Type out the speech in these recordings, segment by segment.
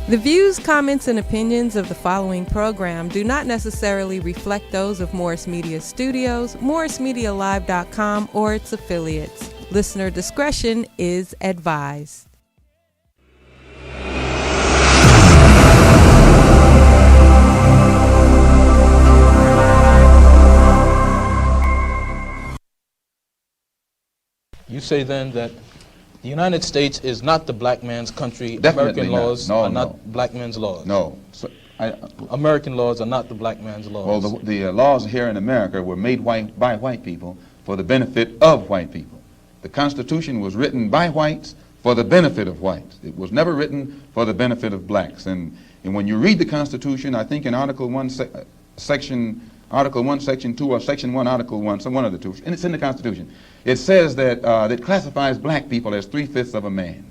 The views, comments, and opinions of the following program do not necessarily reflect those of Morris Media Studios, MorrisMediaLive.com, or its affiliates. Listener discretion is advised. You say then that the United States is not the black man's country. Definitely American laws are not black men's laws. No. American laws are not the black man's laws. Well, the laws here in America were made by white people for the benefit of white people. The Constitution was written by whites for the benefit of whites. It was never written for the benefit of blacks. And when you read the Constitution, I think in Article 1, Section 2, or Section 1, Article 1, some one of the two, and it's in the Constitution. It says that it classifies black people as 3/5 of a man.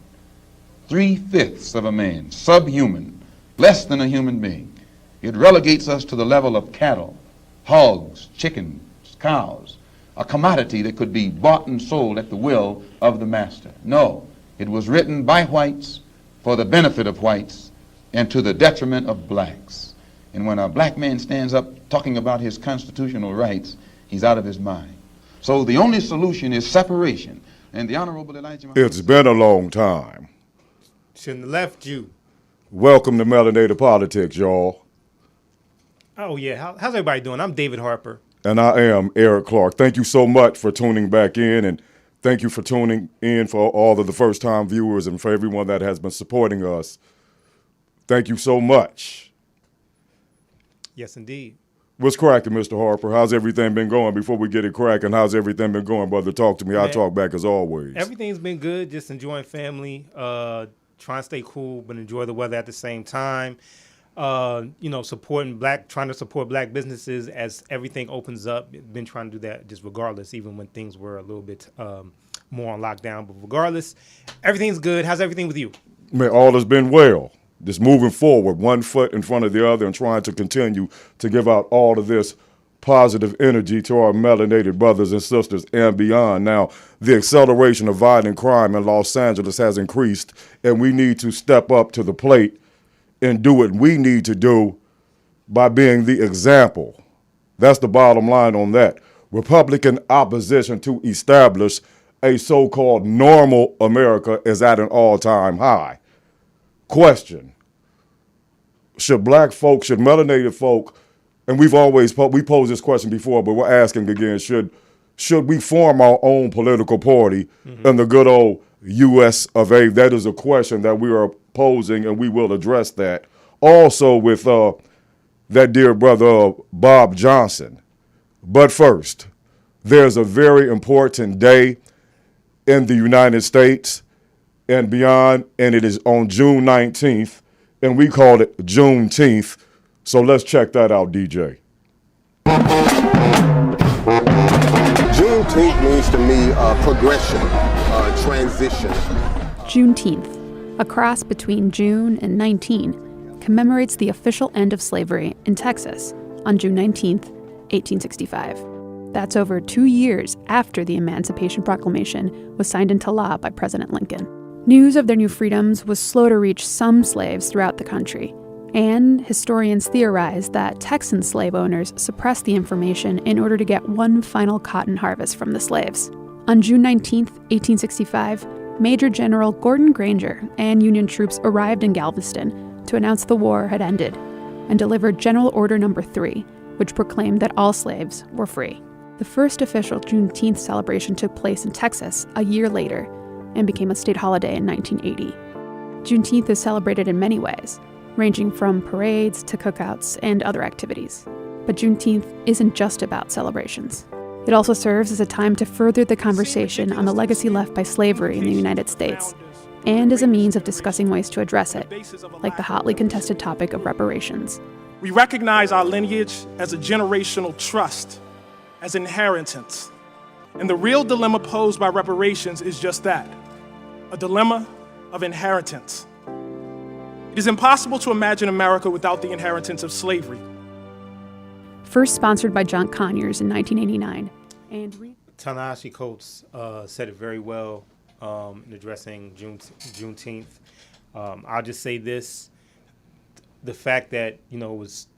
3/5 of a man, subhuman, less than a human being. It relegates us to the level of cattle, hogs, chickens, cows, a commodity that could be bought and sold at the will of the master. No, it was written by whites for the benefit of whites and to the detriment of blacks. And when a black man stands up talking about his constitutional rights, he's out of his mind. So the only solution is separation. And the Honorable Elijah Muhammad. It's been a long time. Shouldn't have left you. Welcome to Melanated Politics, y'all. Oh, yeah. How's everybody doing? I'm David Harper. And I am Eric Clark. Thank you so much for tuning back in, and thank you for tuning in for all of the first-time viewers and for everyone that has been supporting us. Thank you so much. Yes, indeed. What's cracking, Mr. Harper? How's everything been going? Before we get it cracking, how's everything been going, brother? Talk to me. I talk back as always. Everything's been good, just enjoying family, trying to stay cool, but enjoy the weather at the same time. Trying to support black businesses as everything opens up. Been trying to do that just regardless, even when things were a little bit more on lockdown. But regardless, everything's good. How's everything with you? Man, all has been well. Just moving forward, one foot in front of the other and trying to continue to give out all of this positive energy to our melanated brothers and sisters and beyond. Now, the acceleration of violent crime in Los Angeles has increased, and we need to step up to the plate and do what we need to do by being the example. That's the bottom line on that. Republican opposition to establish a so-called normal America is at an all-time high. Question: should black folk, should melanated folk, and we posed this question before, but we're asking again, should we form our own political party in the good old U.S. of A? That is a question that we are posing, and we will address that. Also with that dear brother Bob Johnson. But first, there's a very important day in the United States and beyond, and it is on June 19th, and we call it Juneteenth. So let's check that out, DJ. Juneteenth means to me progression, transition. Juneteenth, a cross between June and 19, commemorates the official end of slavery in Texas on June 19th, 1865. That's over 2 years after the Emancipation Proclamation was signed into law by President Lincoln. News of their new freedoms was slow to reach some slaves throughout the country, and historians theorize that Texan slave owners suppressed the information in order to get one final cotton harvest from the slaves. On June 19, 1865, Major General Gordon Granger and Union troops arrived in Galveston to announce the war had ended, and delivered General Order No. 3, which proclaimed that all slaves were free. The first official Juneteenth celebration took place in Texas a year later, and became a state holiday in 1980. Juneteenth is celebrated in many ways, ranging from parades to cookouts and other activities. But Juneteenth isn't just about celebrations. It also serves as a time to further the conversation on the legacy left by slavery in the United States, and as a means of discussing ways to address it, like the hotly contested topic of reparations. We recognize our lineage as a generational trust, as inheritance. And the real dilemma posed by reparations is just that, a dilemma of inheritance. It is impossible to imagine America without the inheritance of slavery. First sponsored by John Conyers in 1989. And Ta-Nehisi Coates said it very well in addressing Juneteenth. I'll just say this. the fact that, it was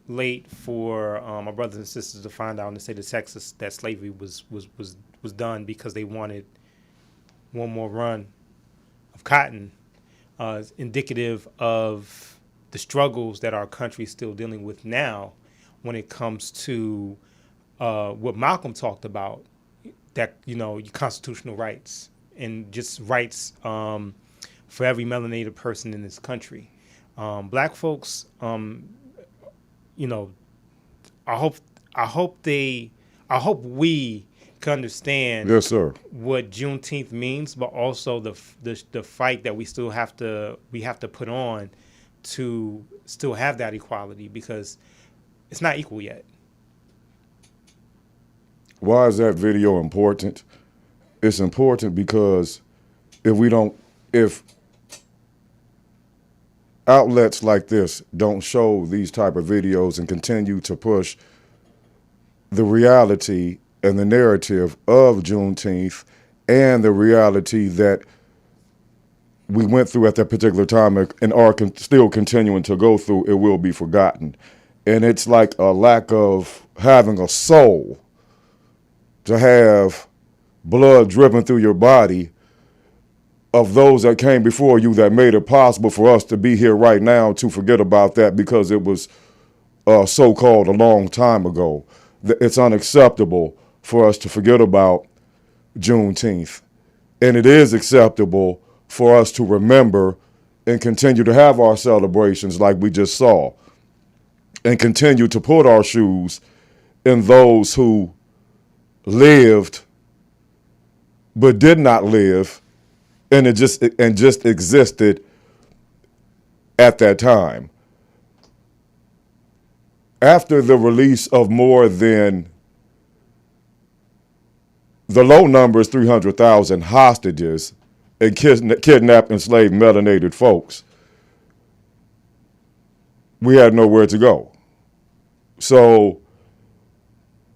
late for my brothers and sisters to find out in the state of Texas that slavery was done because they wanted one more run of cotton, is indicative of the struggles that our country is still dealing with now when it comes to what Malcolm talked about, that, your constitutional rights and just rights for every melanated person in this country. Black folks, I hope we can understand, yes, sir, what Juneteenth means, but also the fight that we have to put on to still have that equality, because it's not equal yet. Why is that video important? It's important because if outlets like this don't show these type of videos and continue to push the reality and the narrative of Juneteenth and the reality that we went through at that particular time and are still continuing to go through, it will be forgotten. And it's like a lack of having a soul, to have blood dripping through your body of those that came before you that made it possible for us to be here right now, to forget about that because it was so-called a long time ago. It's unacceptable for us to forget about Juneteenth. And it is acceptable for us to remember and continue to have our celebrations like we just saw, and continue to put our shoes in those who lived but did not live, and just existed at that time. After the release of more than, the low number is 300,000 hostages and kidnapped enslaved melanated folks, we had nowhere to go. So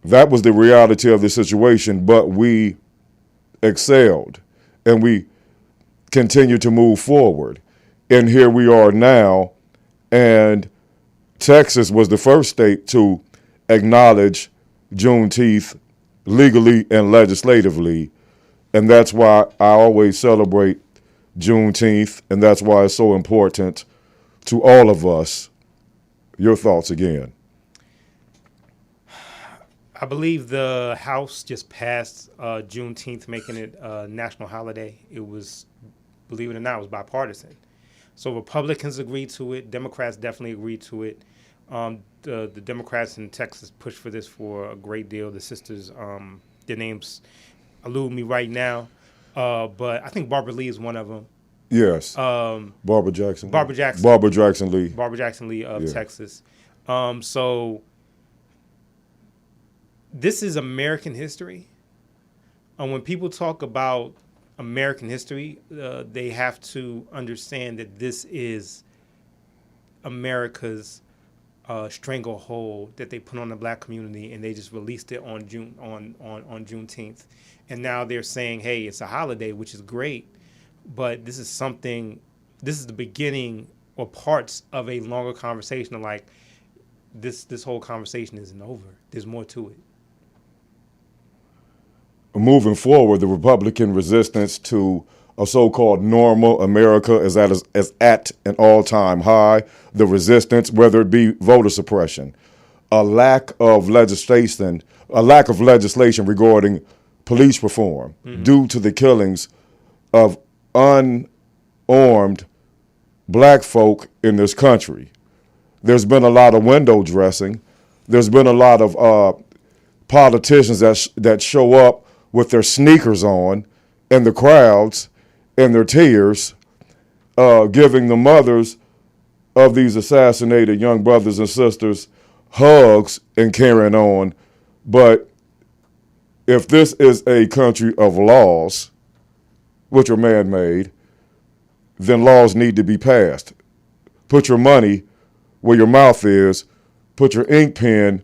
that was the reality of the situation, but we excelled and we continued to move forward. And here we are now, and Texas was the first state to acknowledge Juneteenth legally and legislatively. And that's why I always celebrate Juneteenth, and that's why it's so important to all of us. Your thoughts again. I believe the House just passed Juneteenth, making it a national holiday. It was, believe it or not, it was bipartisan. So Republicans agreed to it. Democrats definitely agreed to it. The Democrats in Texas pushed for this for a great deal. The sisters, their names elude me right now, but I think Barbara Lee is one of them. Yes. Barbara Jackson. Barbara Jackson. Barbara Jackson Lee. Barbara Jackson Lee of Texas. So this is American history. And when people talk about American history, they have to understand that this is America's stranglehold that they put on the black community, and they just released it on Juneteenth. And now they're saying, hey, it's a holiday, which is great, but this is the beginning or parts of a longer conversation of like, this whole conversation isn't over. There's more to it. Moving forward, the Republican resistance to a so-called normal America is at an all-time high. The resistance, whether it be voter suppression, a lack of legislation regarding police reform due to the killings of unarmed black folk in this country. There's been a lot of window dressing. There's been a lot of politicians that show up with their sneakers on in the crowds and their tears, giving the mothers of these assassinated young brothers and sisters hugs and carrying on. But if this is a country of laws, which are man-made, then laws need to be passed. Put your money where your mouth is. Put your ink pen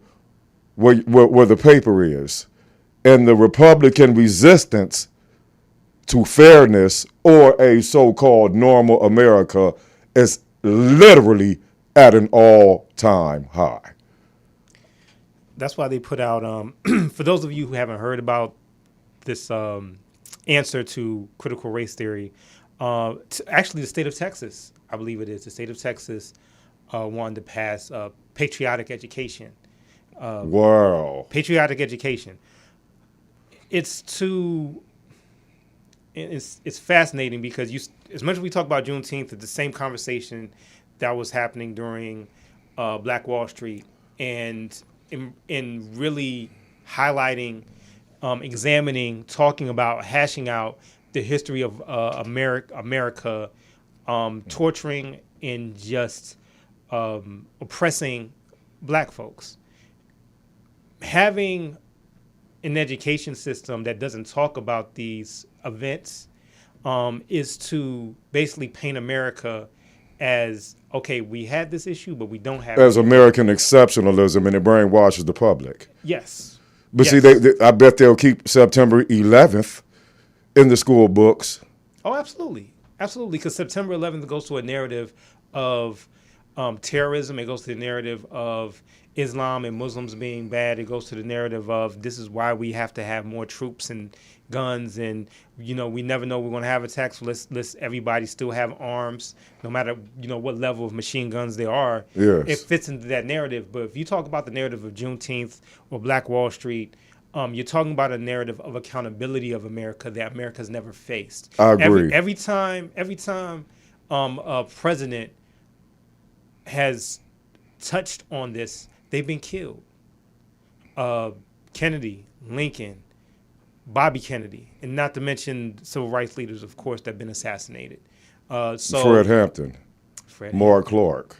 where the paper is. And the Republican resistance to fairness or a so-called normal America is literally at an all-time high. That's why they put out, for those of you who haven't heard about this answer to critical race theory, actually the state of Texas, I believe it is, the state of Texas wanted to pass patriotic education. Wow. Patriotic education. It's fascinating because as much as we talk about Juneteenth, it's the same conversation that was happening during Black Wall Street, and in really highlighting, examining, talking about, hashing out the history of America torturing and just oppressing Black folks. Having an education system that doesn't talk about these events is to basically paint America as, okay, we had this issue, but we don't have as American exceptionalism, and it brainwashes the public. Yes. But yes. see, I bet they'll keep September 11th in the school books. Oh, absolutely. Absolutely, because September 11th goes to a narrative of terrorism. It goes to the narrative of Islam and Muslims being bad. It goes to the narrative of this is why we have to have more troops and guns, and we never know we're going to have attacks. So let's everybody still have arms, no matter what level of machine guns there are. Yes. It fits into that narrative. But if you talk about the narrative of Juneteenth or Black Wall Street, you're talking about a narrative of accountability of America that America's never faced. I agree. Every time a president has touched on this, they've been killed. Kennedy, Lincoln, Bobby Kennedy, and not to mention civil rights leaders, of course, that have been assassinated. Fred Hampton, Mark Clark,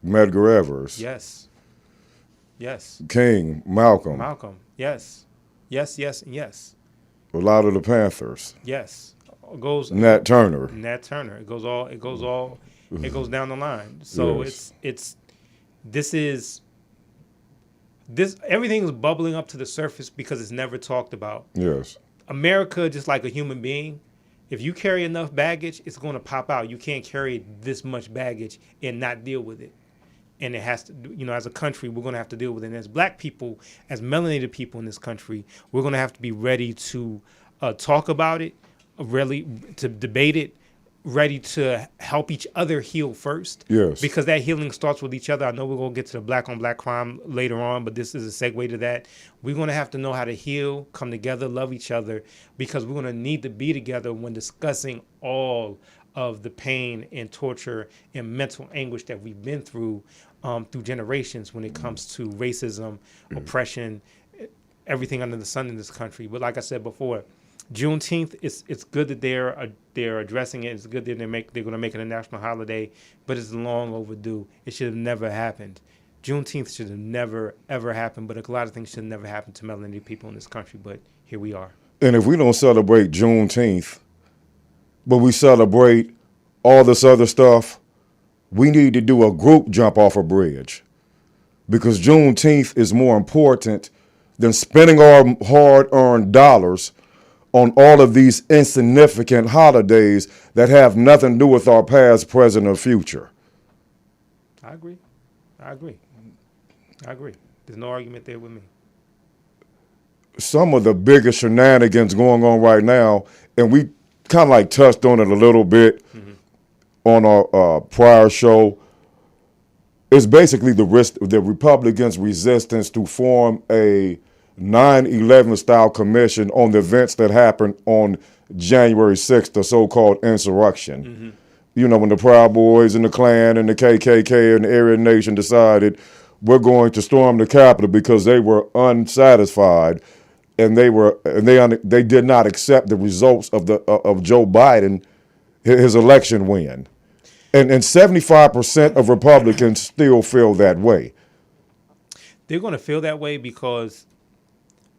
Medgar Evers. Yes. King, Malcolm. Yes. Yes. A lot of the Panthers. Yes. It Nat Turner. It goes down the line. So yes. Everything is bubbling up to the surface because it's never talked about. Yes. America, just like a human being, if you carry enough baggage, it's going to pop out. You can't carry this much baggage and not deal with it. And it has to, as a country, we're going to have to deal with it. And as Black people, as melanated people in this country, we're going to have to be ready to talk about it, really to debate it, ready to help each other heal first. Yes. Because that healing starts with each other. I know we're going to get to the Black on Black crime later on, but this is a segue to that. We're going to have to know how to heal, come together, love each other, because we're going to need to be together when discussing all of the pain and torture and mental anguish that we've been through generations when it comes to racism, oppression, everything under the sun in this country. But like I said before, Juneteenth, it's good that they're addressing it. It's good that they're going to make it a national holiday, but it's long overdue. It should have never happened. Juneteenth should have never, ever happened, but a lot of things should have never happened to melanated people in this country, but here we are. And if we don't celebrate Juneteenth, but we celebrate all this other stuff, we need to do a group jump off a bridge, because Juneteenth is more important than spending our hard-earned dollars on all of these insignificant holidays that have nothing to do with our past, present, or future. I agree. There's no argument there with me. Some of the biggest shenanigans going on right now, and we kind of like touched on it a little bit on our prior show, is basically the Republicans' resistance to form a 9/11 style commission on the events that happened on January 6th, the so-called insurrection. When the Proud Boys and the Klan and the KKK and the Aryan Nation decided we're going to storm the Capitol because they were unsatisfied and they did not accept the results of Joe Biden, his election win. And 75% of Republicans still feel that way. They're going to feel that way because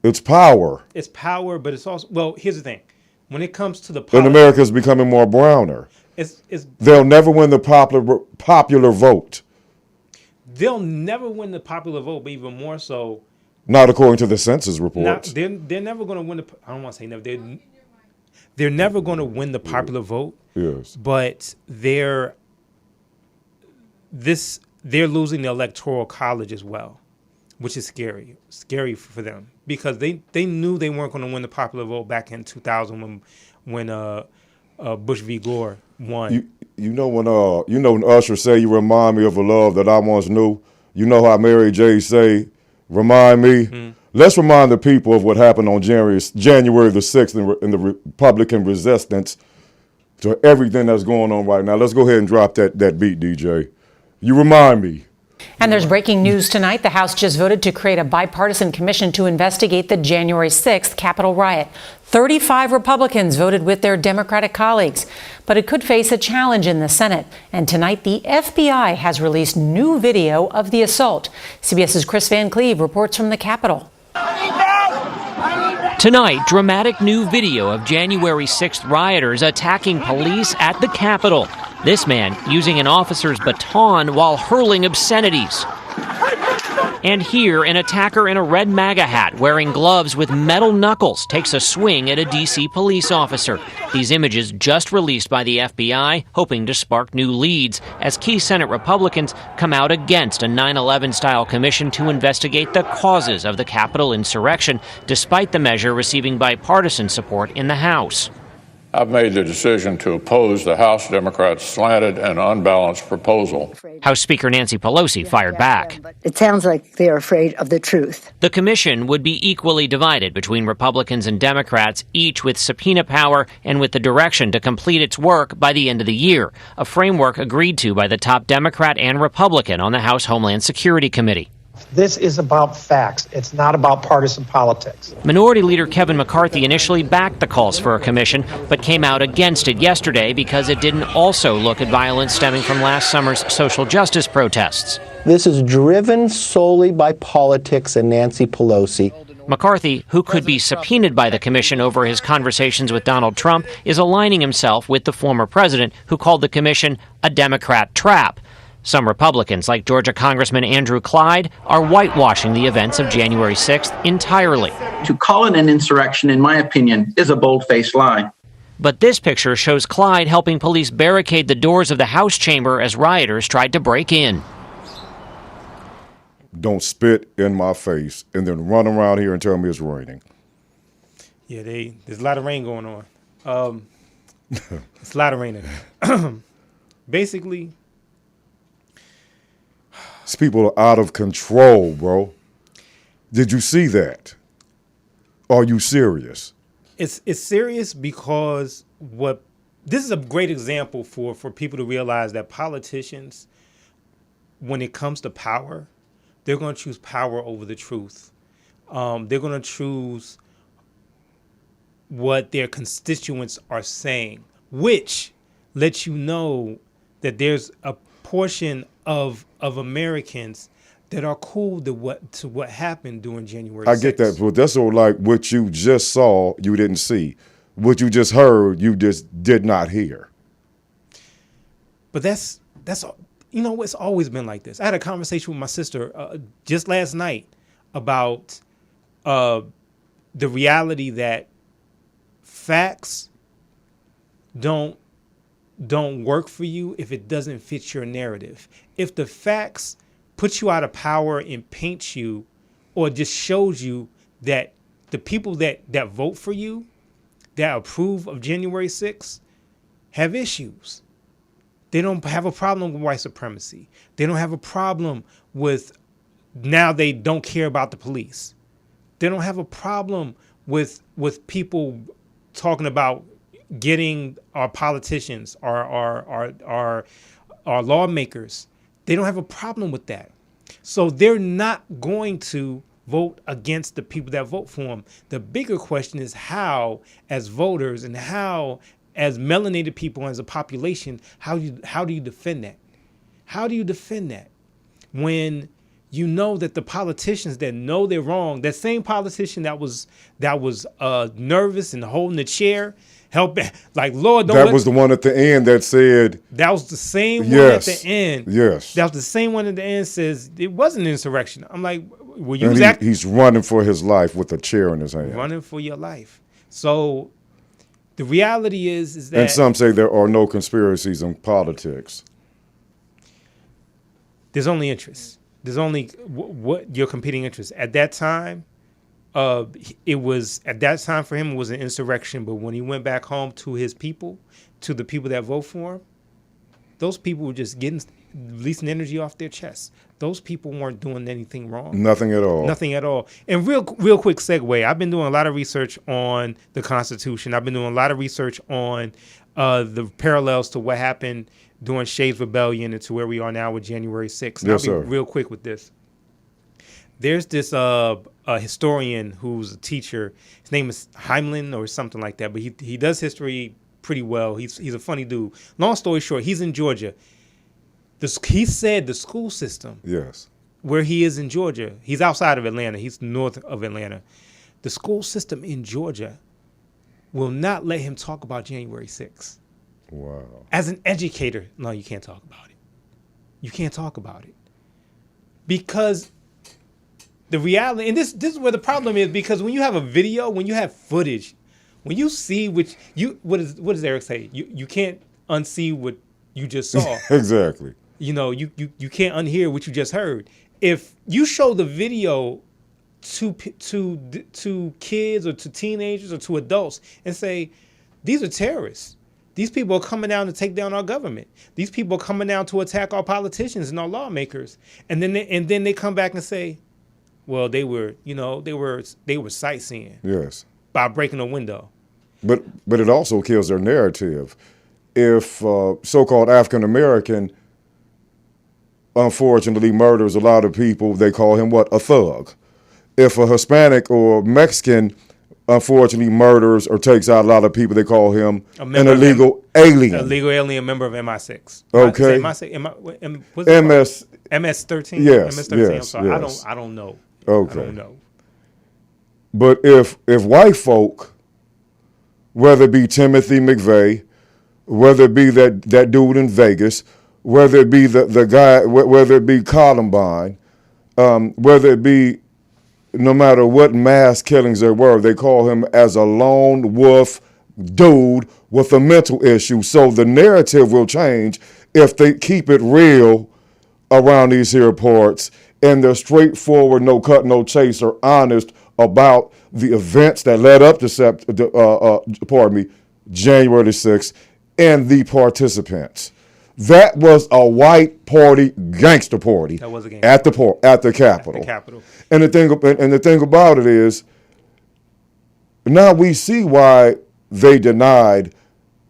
it's power. It's power, but it's also, well, here's the thing. When it comes to the and America's becoming more browner. They'll never win the popular vote. They'll never win the popular vote, but even more so. Not according to the census reports. They're never going to win I don't want to say never. They're never going to win the popular vote. Yes. But they're they're losing the electoral college as well, which is scary for them, because they knew they weren't going to win the popular vote back in 2000 when Bush v. Gore won. When Usher say, "You remind me of a love that I once knew." You know how Mary J. say, "Remind me." Mm-hmm. Let's remind the people of what happened on January the 6th in the Republican resistance to everything that's going on right now. Let's go ahead and drop that beat, DJ. You remind me. And there's breaking news tonight. The House just voted to create a bipartisan commission to investigate the January 6th Capitol riot. 35 Republicans voted with their Democratic colleagues, but it could face a challenge in the Senate. And tonight, the FBI has released new video of the assault. CBS's Chris Van Cleve reports from the Capitol. Tonight, dramatic new video of January 6th rioters attacking police at the Capitol. This man using an officer's baton while hurling obscenities. And here, an attacker in a red MAGA hat wearing gloves with metal knuckles takes a swing at a D.C. police officer. These images just released by the FBI, hoping to spark new leads as key Senate Republicans come out against a 9/11-style commission to investigate the causes of the Capitol insurrection, despite the measure receiving bipartisan support in the House. I've made the decision to oppose the House Democrats' slanted and unbalanced proposal. House Speaker Nancy Pelosi fired back. It sounds like they're afraid of the truth. The commission would be equally divided between Republicans and Democrats, each with subpoena power and with the direction to complete its work by the end of the year, a framework agreed to by the top Democrat and Republican on the House Homeland Security Committee. This is about facts. It's not about partisan politics. Minority Leader Kevin McCarthy initially backed the calls for a commission, but came out against it yesterday because it didn't also look at violence stemming from last summer's social justice protests. This is driven solely by politics and Nancy Pelosi. McCarthy, who could be subpoenaed by the commission over his conversations with Donald Trump, is aligning himself with the former president, who called the commission a Democrat trap. Some Republicans, like Georgia Congressman Andrew Clyde, are whitewashing the events of January 6th entirely. To call it an insurrection, in my opinion, is a bold-faced lie. But this picture shows Clyde helping police barricade the doors of the House chamber as rioters tried to break in. Don't spit in my face and then run around here and tell me it's raining. Yeah, there's a lot of rain going on. It's a lot of rain. Basically, these people are out of control, bro. Did you see that? Are you serious? It's serious because this is a great example for people to realize that politicians, when it comes to power, they're going to choose power over the truth. They're going to choose what their constituents are saying, which lets you know that there's a portion of Americans that are cool to what happened during January 6th. I get that, but that's all like what you just saw, you didn't see. What you just heard, you just did not hear. But that's it's always been like this. I had a conversation with my sister just last night about the reality that facts don't work for you if it doesn't fit your narrative. If the facts put you out of power and paint you, or just shows you that the people that vote for you, that approve of January 6th, have issues. They don't have a problem with white supremacy. They don't have a problem with now they don't care about the police. They don't have a problem with people talking about getting our politicians, our lawmakers. They don't have a problem with that. So they're not going to vote against the people that vote for them. The bigger question is how, as voters, and how, as melanated people, as a population, how do you defend that? How do you defend that when you know that the politicians that know they're wrong, that same politician that was nervous and holding the chair, Lord, don't. That was the one at the end that said. That was the same one at the end. Yes. That was the same one at the end says it wasn't an insurrection. I'm like, well, he's running for his life with a chair in his hand. Running for your life. So the reality is that. And some say there are no conspiracies in politics. there's only interest. There's only what your competing interests. At that time, it was for him it was an insurrection. But when he went back home to his people, to the people that vote for him, those people were just releasing energy off their chests. Those people weren't doing anything wrong. Nothing at all. Nothing at all. And real quick segue. I've been doing a lot of research on the Constitution. I've been doing a lot of research on the parallels to what happened during Shays' Rebellion and to where we are now with January 6th. And Yes, I'll be sir. real quick with this. There's this a historian who's a teacher. His name is Heimlin or something like that, but he does history pretty well. He's a funny dude. Long story short, he's in Georgia. He said the school system, Yes. where he is in Georgia, he's outside of Atlanta. He's north of Atlanta. The school system in Georgia will not let him talk about January 6th. Wow. As an educator, no, you can't talk about it. You can't talk about it. Because the reality, and this is where the problem is, because when you have a video, when you have footage, when you see what does Eric say? You can't unsee what you just saw. Exactly. You know, you can't unhear what you just heard. If you show the video to kids or to teenagers or to adults and say, these are terrorists. These people are coming down to take down our government. These people are coming down to attack our politicians and our lawmakers. And then they come back and say, well, they were sightseeing. Yes. By breaking a window. But it also kills their narrative. If so-called African American unfortunately murders a lot of people, they call him what? A thug. If a Hispanic or Mexican unfortunately murders or takes out a lot of people, they call him an illegal alien. Illegal alien member of MI6. Okay. MS-13? Yes. MS-13, Yes, I'm sorry. yes. I don't know. Okay. I don't know. But if white folk, whether it be Timothy McVeigh, whether it be that dude in Vegas, whether it be the guy, whether it be Columbine, whether it be no matter what mass killings there were, they call him as a lone wolf dude with a mental issue. So the narrative will change if they keep it real around these here parts and they're straightforward, no cut, no chase, or honest about the events that led up to January the 6th and the participants. That was a white party, gangster party. That was a gangster at the Capitol. At the Capitol. And the thing about it is, now we see why they denied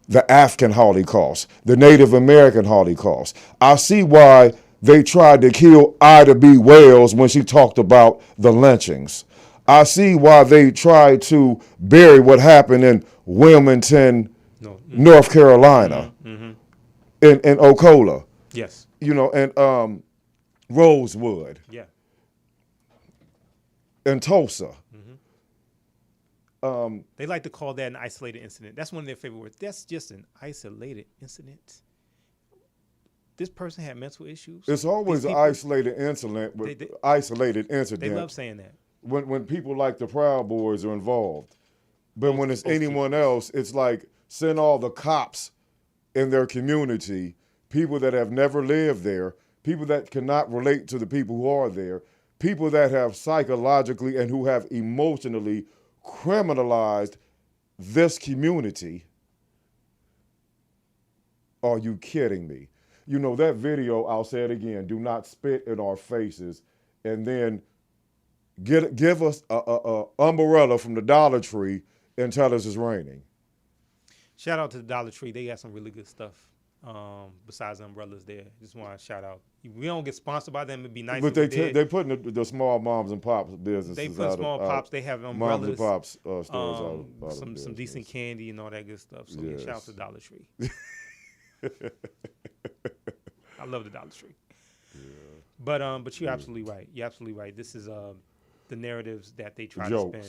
the African Holocaust, the Native American Holocaust. I see why they tried to kill Ida B. Wells when she talked about the lynchings. I see why they tried to bury what happened in Wilmington, North Carolina, in Ocala. Yes. You know, and Rosewood. Yeah. And Tulsa. They like to call that an isolated incident. That's one of their favorite words. That's just an isolated incident. This person had mental issues. It's always an isolated incident. Isolated incident. They love saying that. When people like the Proud Boys are involved. But when it's anyone else, it's like send all the cops in their community, people that have never lived there, people that cannot relate to the people who are there, people that have psychologically and who have emotionally criminalized this community. Are you kidding me? You know, that video, I'll say it again, do not spit in our faces and then give us a umbrella from the Dollar Tree and tell us it's raining. Shout out to the Dollar Tree. They got some really good stuff besides umbrellas there. Just want to shout out. We don't get sponsored by them. It'd be nice But if they're putting the small moms and pops businesses They put small pops. They have umbrellas. Moms and pops stores out some decent candy and all that good stuff. So yeah, shout out to the Dollar Tree. I love the Dollar Tree. Yeah. But you're absolutely right. You're absolutely right. This is the narratives that they try to spin.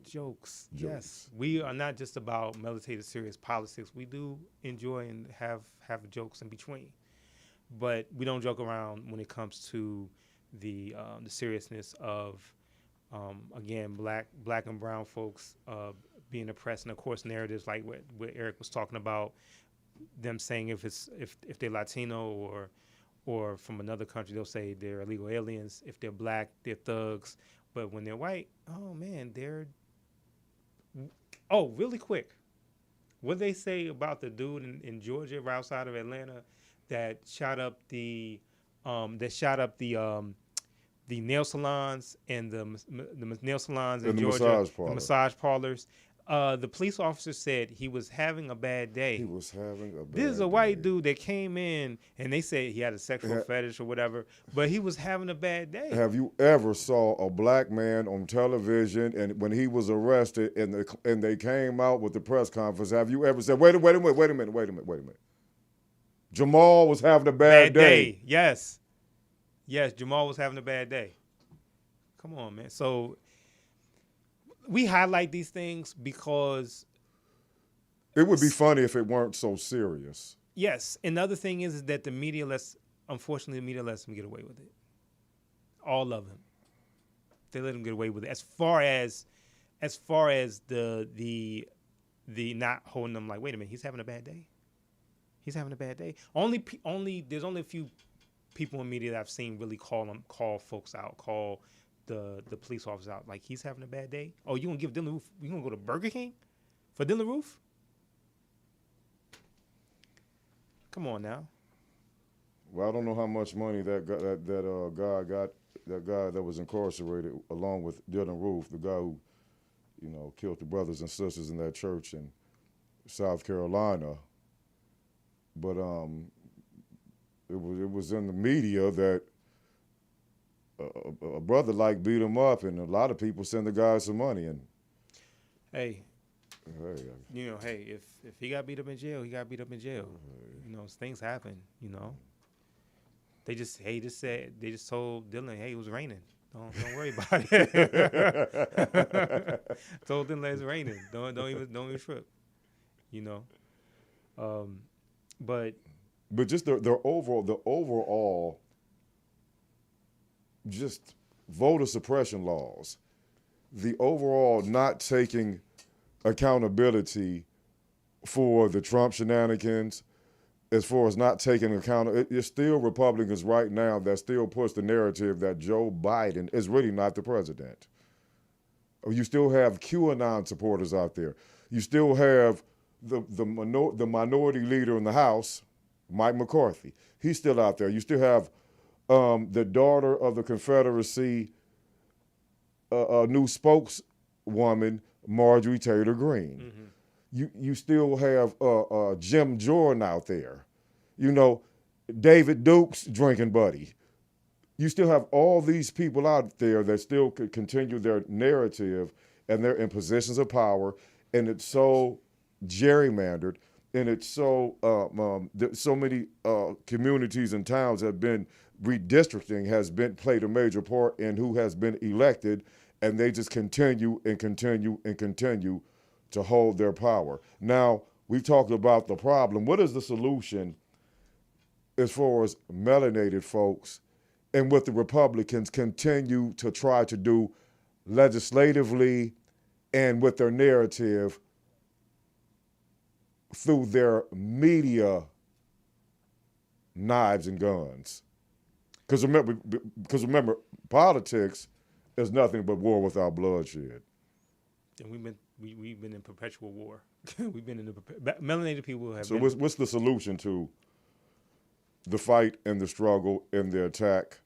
Jokes. Yes. We are not just about melanated serious politics. We do enjoy and have jokes in between. But we don't joke around when it comes to the seriousness of again black and brown folks being oppressed, and of course narratives like what Eric was talking about, them saying if they're Latino or from another country, they'll say they're illegal aliens. If they're black, they're thugs. But when they're white, oh man, they're. Oh, really quick. What they say about the dude in Georgia, right outside of Atlanta, that shot up the nail salons and the nail salons in Georgia, the massage parlors. The police officer said he was having a bad day. He was having a bad day. This is a white dude that came in, and they said he had a sexual fetish or whatever, but he was having a bad day. Have you ever saw a black man on television, and when he was arrested, and they came out with the press conference, have you ever said, wait a minute. Jamal was having a bad day. Yes, Jamal was having a bad day. Come on, man. So we highlight these things because it would be funny if it weren't so serious. Yes, and the other thing is that unfortunately, the media lets them get away with it. All of them, they let them get away with it. As far as the not holding them like, wait a minute, he's having a bad day. He's having a bad day. There's only a few people in media that I've seen really call folks out, call the police officers out, like he's having a bad day. Oh, you gonna give Dylan Roof? You gonna go to Burger King for Dylan Roof? Come on now. Well, I don't know how much money that guy got. That guy that was incarcerated along with Dylan Roof, the guy who, killed the brothers and sisters in that church in South Carolina. But it was in the media that a brother beat him up, and a lot of people send the guy some money. And hey, if he got beat up in jail, he got beat up in jail. Things happen. They just told Dylan, hey, it was raining. Don't worry about it. Told Dylan it's raining. Don't even trip. But just the overall just voter suppression laws, the overall not taking accountability for the Trump shenanigans, as far as not taking account, it's still Republicans right now that still push the narrative that Joe Biden is really not the president. You still have QAnon supporters out there. You still have the minority leader in the House, Mike McCarthy. He's still out there. You still have the daughter of the Confederacy, a new spokeswoman, Marjorie Taylor Greene. Mm-hmm. You still have Jim Jordan out there. David Duke's drinking buddy. You still have all these people out there that still could continue their narrative, and they're in positions of power, and it's so gerrymandered, and it's so so many communities and towns have been redistricting has been played a major part in who has been elected, and they just continue to hold their power. Now, we've talked about the problem. What is the solution as far as melanated folks and what the Republicans continue to try to do legislatively and with their narrative through their media knives and guns? Because remember, politics is nothing but war without bloodshed. And we've been in perpetual war. We've been in the melanated people have. So what's the solution to the fight and the struggle and the attack,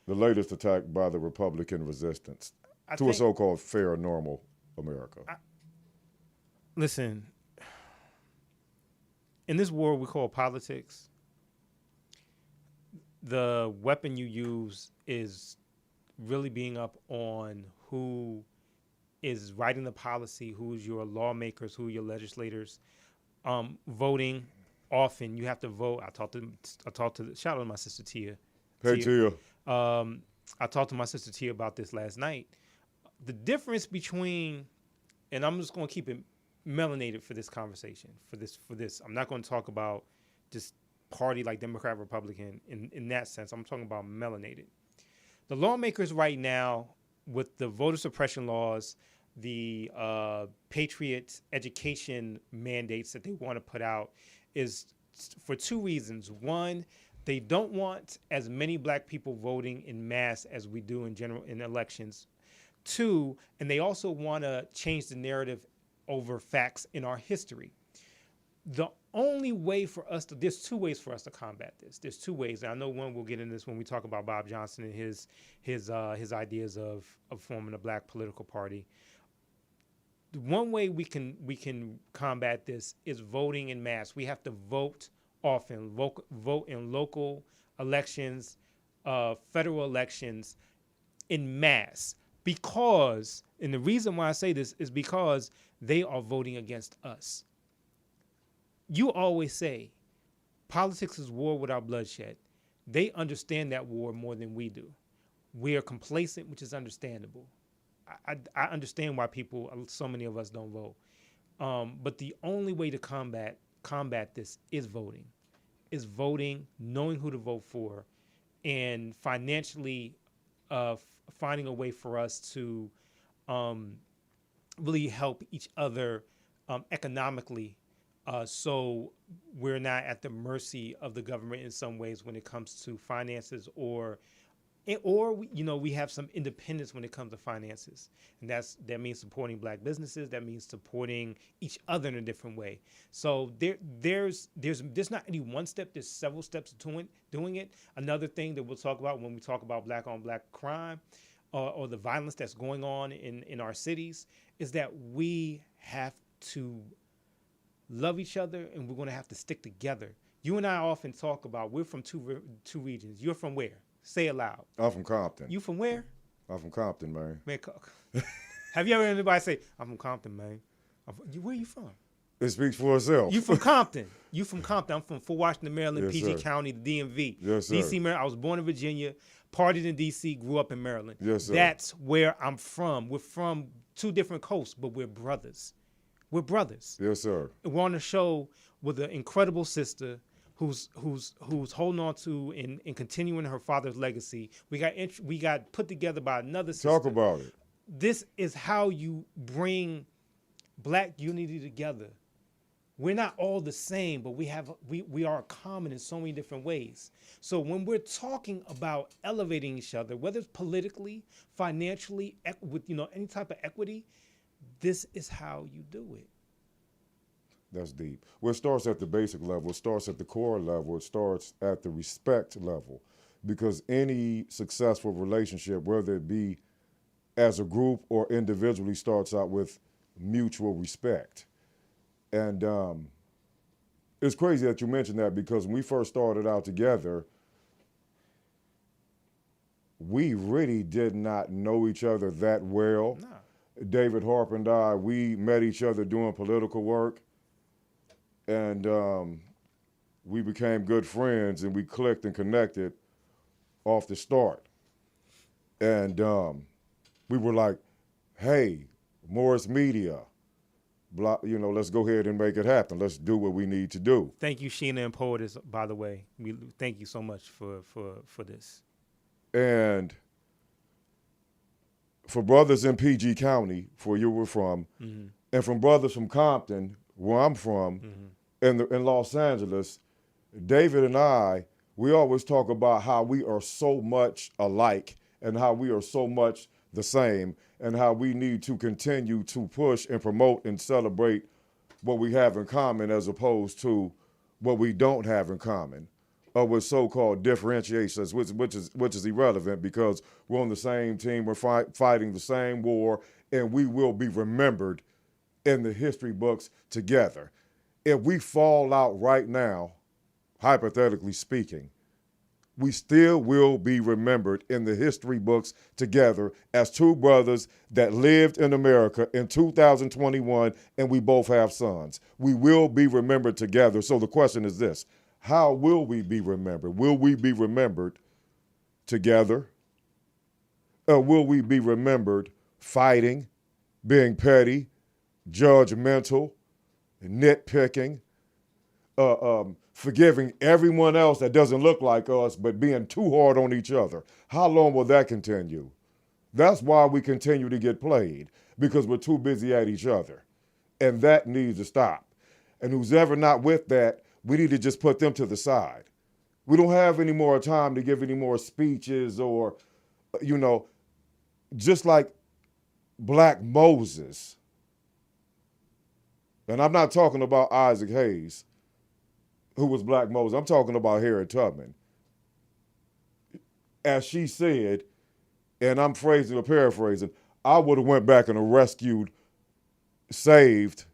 the latest attack by the Republican resistance to a so-called fair, normal America? Listen, in this war we call politics, the weapon you use is really being up on who is writing the policy, who's your lawmakers, who are your legislators. Voting, often you have to vote. I talked to shout out to my sister Tia. Hey Tia. I talked to my sister Tia about this last night. The difference between, and I'm just going to keep it melanated for this conversation, for this. I'm not going to talk about just party like Democrat, Republican in that sense. I'm talking about melanated. The lawmakers right now, with the voter suppression laws, the Patriot education mandates that they want to put out, is for two reasons. One, They don't want as many black people voting in mass as we do in general in elections. Two, and they also want to change the narrative over facts in our history. The only way for us to, there's two ways for us to combat this. There's two ways. And I know one, we'll get into this when we talk about Bob Johnson and his ideas of forming a black political party. The one way we can combat this is voting in mass. We have to vote often, vote in local elections, federal elections in mass. Because, and the reason why I say this is because they are voting against us. You always say, politics is war without bloodshed. They understand that war more than we do. We are complacent, which is understandable. I understand why so many of us don't vote. But the only way to combat this is voting, knowing who to vote for, and financially finding a way for us to really help each other economically, so we're not at the mercy of the government in some ways when it comes to finances, or we have some independence when it comes to finances, and that means supporting black businesses. That means supporting each other in a different way. So there's not any one step. There's several steps to doing it. Another thing that we'll talk about when we talk about black on black crime, or the violence that's going on in our cities, is that we have to love each other, and we're going to have to stick together. You and I often talk about we're from two regions. You're from where? Say it loud. I'm from Compton. You from where? I'm from Compton, man. Have you ever heard anybody say, I'm from Compton, man? Where you from? It speaks for itself. You from Compton. You from Compton. I'm from Fort Washington, Maryland, Yes, PG sir. County, the DMV. Yes, sir. DC, Maryland. I was born in Virginia, partied in DC, grew up in Maryland. Yes, sir. That's where I'm from. We're from two different coasts, but we're brothers. We're brothers. Yes, sir. We're on a show with an incredible sister who's holding on to and continuing her father's legacy. We got put together by another sister. Talk about it. This is how you bring black unity together. We're not all the same, but we are common in so many different ways. So when we're talking about elevating each other, whether it's politically, financially, with any type of equity, this is how you do it. That's deep. Well, it starts at the basic level. It starts at the core level. It starts at the respect level, because any successful relationship, whether it be as a group or individually, starts out with mutual respect. And it's crazy that you mentioned that, because when we first started out together, we really did not know each other that well. No. David Harper and I, we met each other doing political work, and we became good friends, and we clicked and connected off the start. And we were like, hey, Morris Media, let's go ahead and make it happen. Let's do what we need to do. Thank you, Sheena and Poetess, by the way. Thank you so much for this. And for brothers in PG County, where you were from, Mm-hmm. and from brothers from Compton, where I'm from, in Los Angeles, David and I, we always talk about how we are so much alike and how we are so much the same, and how we need to continue to push and promote and celebrate what we have in common, as opposed to what we don't have in common, or what so-called differentiates us, which is irrelevant, because we're on the same team, we're fighting the same war, and we will be remembered in the history books together. If we fall out right now, hypothetically speaking, we still will be remembered in the history books together as two brothers that lived in America in 2021, and we both have sons. We will be remembered together. So the question is this: how will we be remembered? Will we be remembered together? Or will we be remembered fighting, being petty, judgmental, nitpicking, forgiving everyone else that doesn't look like us, but being too hard on each other? How long will that continue? That's why we continue to get played, because we're too busy at each other. And that needs to stop. And who's ever not with that, we need to just put them to the side. We don't have any more time to give any more speeches or, just like Black Moses. And I'm not talking about Isaac Hayes, who was Black Moses. I'm talking about Harriet Tubman. As she said, and I'm phrasing or paraphrasing, I would have went back and rescued, saved,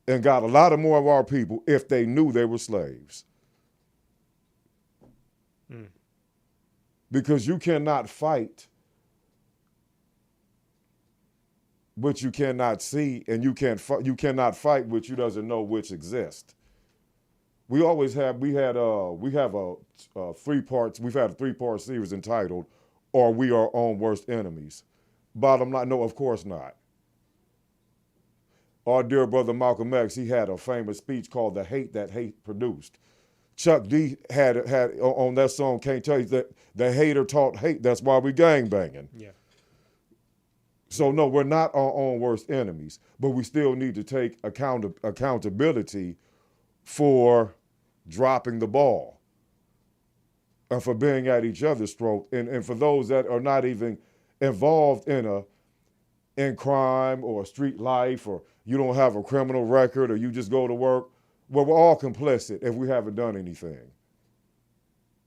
and got a lot of more of our people if they knew they were slaves. Because you cannot fight what you cannot see, and you cannot fight what you doesn't know which exists. We have a 3-part series entitled "Are We Our Own Worst Enemies?" Bottom line, no, of course not. Our dear brother Malcolm X, he had a famous speech called "The Hate That Hate Produced." Chuck D had on that song, "Can't Tell You That the Hater Taught Hate." That's why we gangbanging. Yeah. So no, we're not our own worst enemies, but we still need to take accountability for dropping the ball and for being at each other's throat. And for those that are not even involved in crime or street life, or you don't have a criminal record, or you just go to work, well, we're all complicit if we haven't done anything,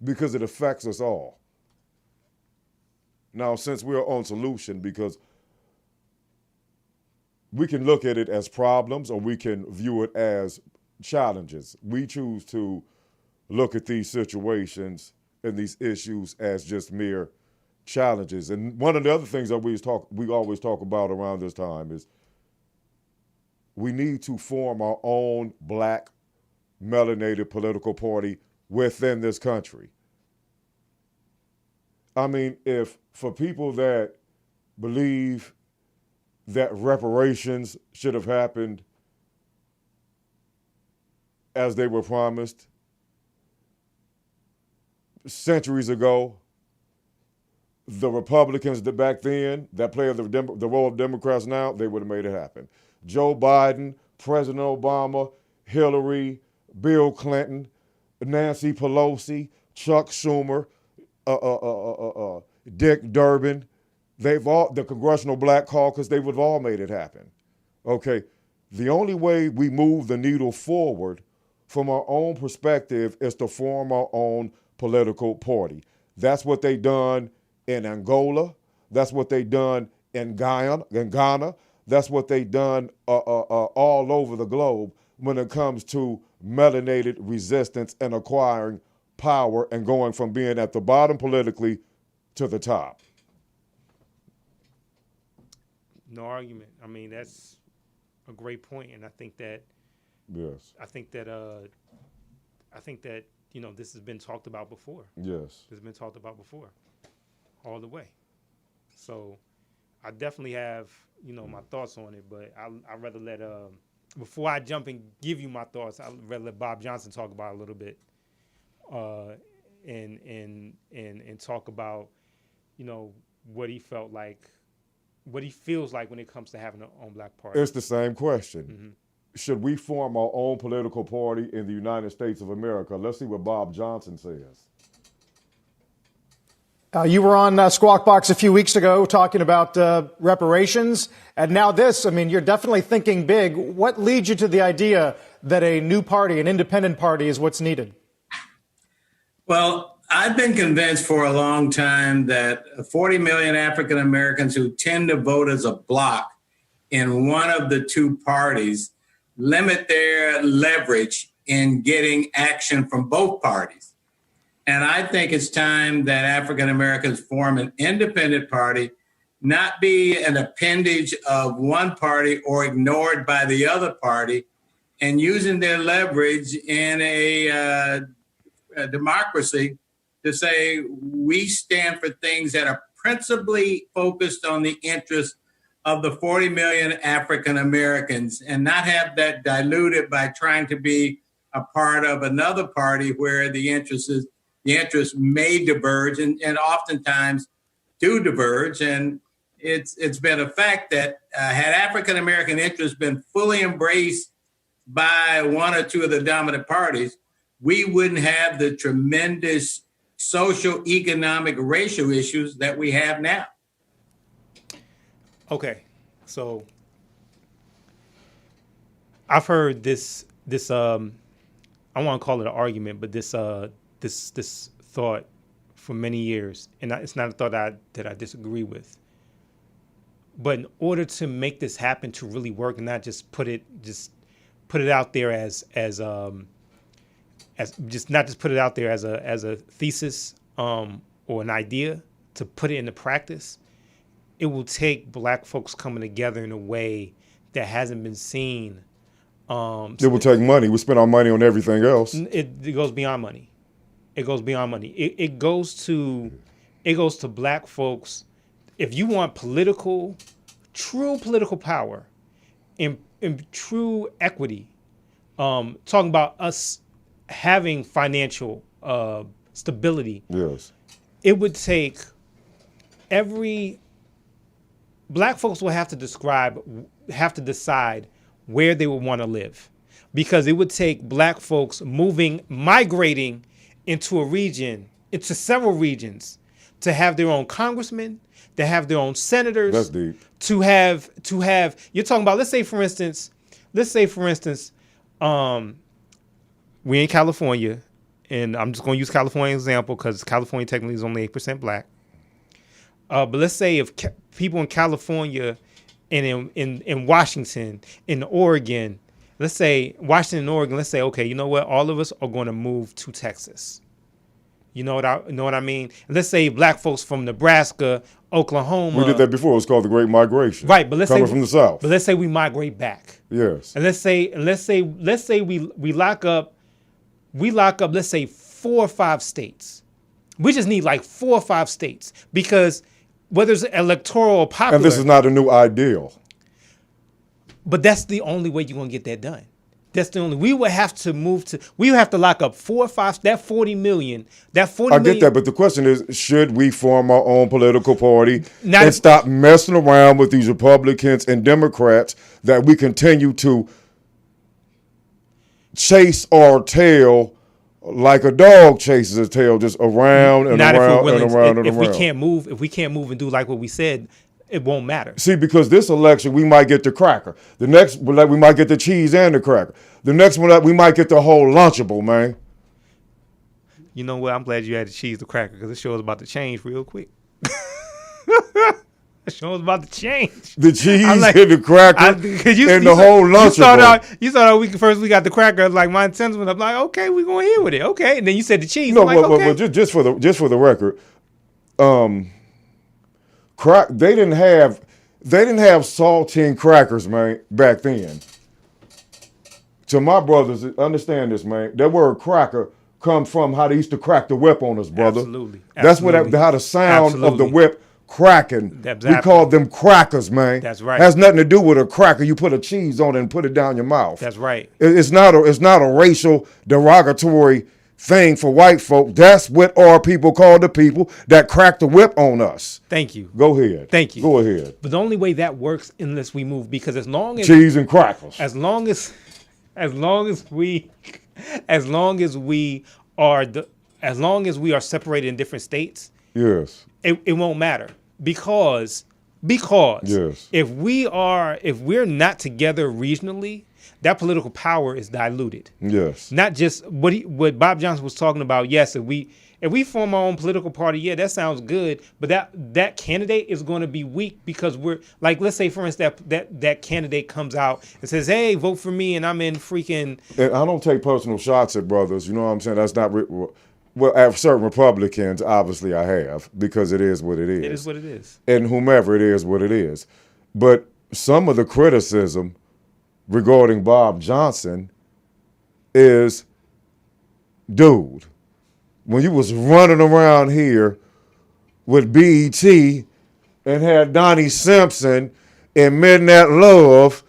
because it affects us all. Now, since we're on solution, because we can look at it as problems or we can view it as challenges. We choose to look at these situations and these issues as just mere challenges. And one of the other things that we always talk about around this time is we need to form our own Black melanated political party within this country. I mean, if for people that believe that reparations should have happened as they were promised centuries ago, the Republicans that back then that play the role of Democrats now, they would have made it happen. Joe Biden, President Obama, Hillary, Bill Clinton, Nancy Pelosi, Chuck Schumer, Dick Durbin, the Congressional Black Caucus, they would have all made it happen. Okay, the only way we move the needle forward from our own perspective is to form our own political party. That's what they done in Angola. That's what they done in Ghana. That's what they done all over the globe when it comes to melanated resistance and acquiring power and going from being at the bottom politically to the top. No argument. I mean, that's a great point, and I think that. Yes. I think that this has been talked about before. Yes. It's been talked about before, all the way. So, I definitely have my thoughts on it, but I'd rather let before I jump and give you my thoughts, I'd rather let Bob Johnson talk about it a little bit, and talk about what he felt like. What he feels like when it comes to having an own Black party. It's the same question. Mm-hmm. Should we form our own political party in the United States of America? Let's see what Bob Johnson says. You were on Squawk Box a few weeks ago talking about reparations, and now this. I mean, you're definitely thinking big. What leads you to the idea that a new party, an independent party, is what's needed? Well, I've been convinced for a long time that 40 million African Americans who tend to vote as a bloc in one of the two parties limit their leverage in getting action from both parties. And I think it's time that African Americans form an independent party, not be an appendage of one party or ignored by the other party, and using their leverage in a democracy to say we stand for things that are principally focused on the interests of the 40 million African Americans, and not have that diluted by trying to be a part of another party where the interests may diverge and oftentimes do diverge. And it's been a fact that had African American interests been fully embraced by one or two of the dominant parties, we wouldn't have the tremendous social, economic, racial issues that we have now. Okay, so I've heard this I want to call it an argument, but this thought for many years, and it's not a thought that I disagree with. But in order to make this happen, to really work, and not just put it out there as a thesis or an idea, to put it into practice, it will take Black folks coming together in a way that hasn't been seen. It will take money. We spend our money on everything else. It goes beyond money. It goes beyond money. It goes to Black folks. If you want true political power and true equity, talking about us having financial stability, yes, it would take Black folks will have to decide where they would want to live, because it would take Black folks migrating into several regions, to have their own congressmen, to have their own senators. That's deep. To have you're talking about, let's say for instance, we in California, and I'm just going to use California as an example because California technically is only 8% Black. But let's say if people in California and in Washington, in Oregon, let's say Washington and Oregon, let's say, okay, you know what? All of us are going to move to Texas. You know what I mean? And let's say Black folks from Nebraska, Oklahoma. We did that before. It was called the Great Migration. Right, but coming from the South. But let's say we migrate back. Yes. And let's say we lock up, let's say 4 or 5 states. We just need like 4 or 5 states, because whether it's electoral or popular. And this is not a new ideal. But that's the only way you're going to get that done. That's the only. We would have to lock up 4 or 5. That 40 million. I get that, but the question is, should we form our own political party and stop messing around with these Republicans and Democrats that we continue to chase our tail like a dog chases a tail, just around and around and around and around. If we can't move and do like what we said, it won't matter. See, because this election, we might get the cracker. The next, we might get the cheese and the cracker. The next one, we might get the whole Lunchable, man. You know what? I'm glad you had the cheese, the cracker, because this show is about to change real quick. The show is about to change. The cheese and the cracker and the whole Lunchable. You saw that we got the cracker. Like, my intention, I'm like, okay, we're going here with it. Okay. And then you said the cheese. No, like, okay. just for the record, they didn't have saltine crackers, man, back then. To my brothers, understand this, man. That word cracker comes from how they used to crack the whip on us, brother. Absolutely. That's how the sound of the whip cracking. Exactly. We called them crackers, man. That's right. Has nothing to do with a cracker. You put a cheese on it and put it down your mouth. That's right. It's not a racial derogatory thing for white folk. That's what our people call the people that crack the whip on us. Thank you. Go ahead. Thank you. Go ahead. But the only way that works unless we move, because as long as cheese and crackers, as long as we are separated in different states, yes, it won't matter, because yes, if we're not together regionally, that political power is diluted. Yes. Not just what Bob Johnson was talking about. Yes, if we form our own political party, yeah, that sounds good. But that candidate is going to be weak, because we're like, let's say for instance that candidate comes out and says, "Hey, vote for me," and I'm in freaking. And I don't take personal shots at brothers. You know what I'm saying? That's not. Well, at certain Republicans, obviously I have, because it is what it is. It is what it is. And whomever it is what it is. But some of the criticism regarding Bob Johnson is, dude, when you was running around here with BET and had Donnie Simpson and Midnight Love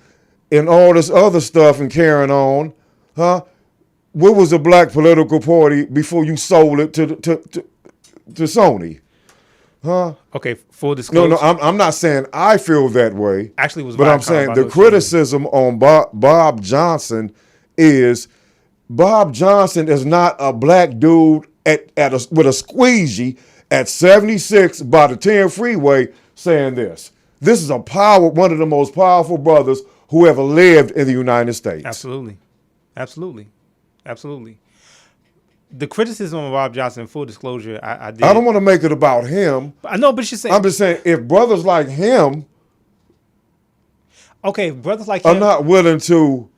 and all this other stuff and carrying on, huh? What was a black political party before you sold it to Sony? Huh? Okay, full disclosure. No, I'm not saying I feel that way. Actually, it was. But I'm saying the criticism on Bob Johnson is Bob Johnson is not a black dude with a squeegee at 76 by the 10 freeway saying this. This is one of the most powerful brothers who ever lived in the United States. Absolutely. The criticism of Bob Johnson, full disclosure, I did. I don't want to make it about him. I know, but she's saying. I'm just saying, if brothers like him, brothers like him are not willing to.